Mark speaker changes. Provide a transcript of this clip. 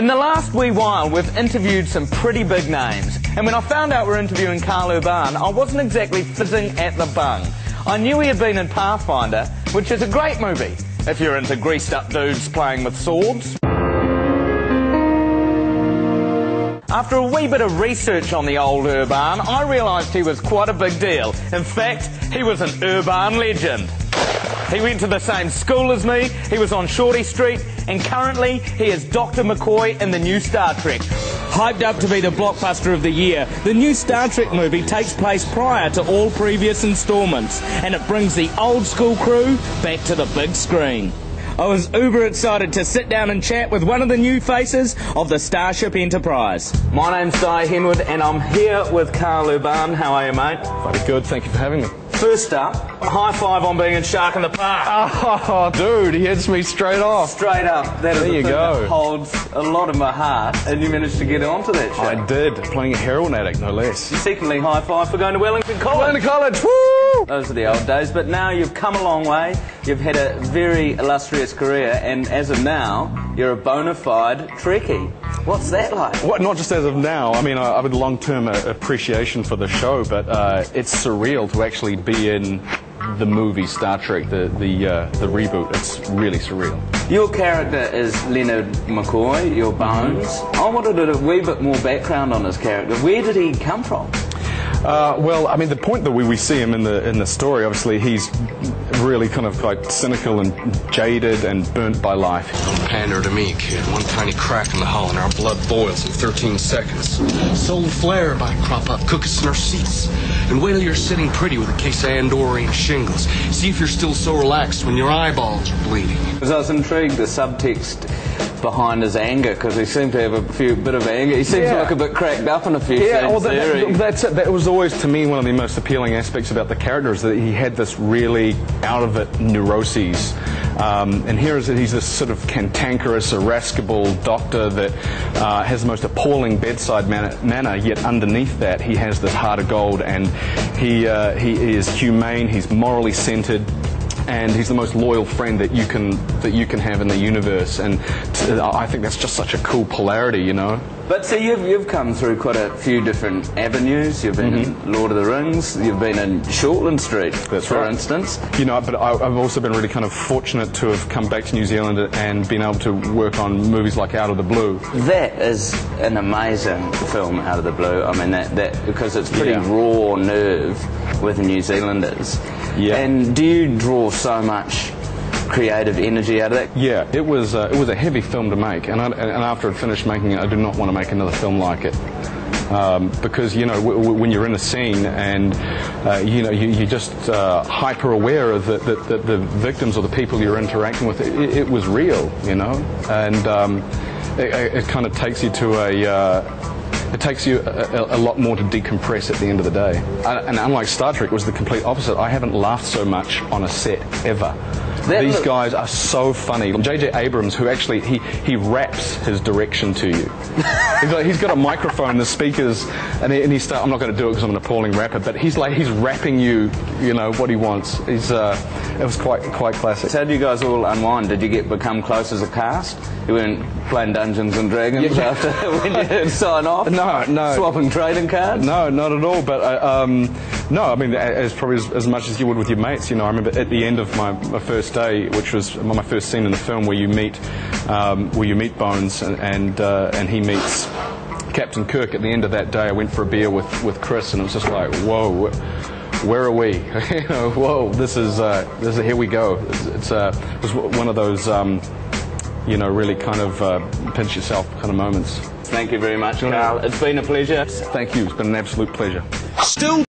Speaker 1: In the last wee while, we've interviewed some pretty big names. And when I found out we're interviewing Karl Urban, I wasn't exactly fizzing at the bung. I knew he had been in Pathfinder, which is a great movie, if you're into greased-up dudes playing with swords. After a wee bit of research on the old Urban, I realised he was quite a big deal. In fact, he was an urban legend. He went to the same school as me, he was on Shorty Street, and currently he is Dr. McCoy in the new Star Trek. Hyped up to be the blockbuster of the year, the new Star Trek movie takes place prior to all previous instalments, and it brings the old school crew back to the big screen. I was uber excited to sit down and chat with one of the new faces of the Starship Enterprise. My name's Di Henwood and I'm here with Karl Urban. How are you, mate?
Speaker 2: Very good, thank you for having me.
Speaker 1: First up, high five on being in Shark in the Park.
Speaker 2: Oh, dude, he hits me straight off.
Speaker 1: Straight up. That is a thing that holds a lot of my heart, and you managed to get onto that show.
Speaker 2: I did, playing a heroin addict, no less.
Speaker 1: Secondly, high five for going to Wellington College.
Speaker 2: Wellington College, woo!
Speaker 1: Those are the old days, but now you've come a long way. You've had a very illustrious career, and as of now, you're a bona fide Trekkie. What's that like?
Speaker 2: What, not just as of now. I mean, I have a long-term appreciation for the show, but it's surreal to actually be in the movie Star Trek, the reboot. It's really surreal.
Speaker 1: Your character is Leonard McCoy, your Bones. I wanted a wee bit more background on his character. Where did he come from?
Speaker 2: Well, I mean, the point that we see him in the story, obviously, he's really kind of like cynical and jaded and burnt by life.
Speaker 3: Don't pander to me, kid. One tiny crack in the hull and our blood boils in 13 seconds. Solar flare about to crop up, cook us in our seats. And wait till you're sitting pretty with a case of Andorian shingles. See if you're still so relaxed when your eyeballs are bleeding.
Speaker 1: Because I was intrigued, the subtext behind his anger, because he seemed to have a bit of anger. He seemed to look a bit cracked up in a few scenes.
Speaker 2: Well, that's it. That was always, to me, one of the most appealing aspects about the character, is that he had this really out-of-it neuroses. And here is it, he's this sort of cantankerous, irascible doctor that has the most appalling bedside manner, yet underneath that he has this heart of gold, and he is humane, he's morally centered, and he's the most loyal friend that you can have in the universe. And I think that's just such a cool polarity, you know.
Speaker 1: But see, you've come through quite a few different avenues. You've been in Lord of the Rings. You've been in Shortland Street, for instance.
Speaker 2: You know, but I've also been really kind of fortunate to have come back to New Zealand and been able to work on movies like Out of the Blue.
Speaker 1: That is an amazing film, Out of the Blue. I mean, that because it's pretty raw nerve with the New Zealanders. Yeah. And do you draw so much creative energy out of that?
Speaker 2: Yeah, it was a heavy film to make, and after I'd finished making it, I did not want to make another film like it. Because, you know, when you're in a scene and, you know, you're just hyper aware of that the victims or the people you're interacting with, it was real, you know, and it kind of takes you to it takes you a lot more to decompress at the end of the day. And unlike Star Trek, it was the complete opposite. I haven't laughed so much on a set, ever. These guys are so funny. J.J. Abrams, who actually, he raps his direction to you. He's got a microphone, the speakers, and I'm not going to do it because I'm an appalling rapper, but he's rapping you know, what he wants. It was quite classic.
Speaker 1: So how did you guys all unwind? Did you become close as a cast? You weren't playing Dungeons and Dragons after when you sign off?
Speaker 2: No.
Speaker 1: Swapping trading cards?
Speaker 2: No, not at all. But no, I mean, as probably as much as you would with your mates. You know, I remember at the end of my first day, which was my first scene in the film, where you meet Bones and he meets Captain Kirk. At the end of that day, I went for a beer with Chris, and it was just like, whoa, where are we? You know, whoa, this is here we go. It was one of those you know, really kind of pinch yourself kind of moments.
Speaker 1: Thank you very much, Karl. It's been a pleasure.
Speaker 2: Thank you. It's been an absolute pleasure.
Speaker 3: Still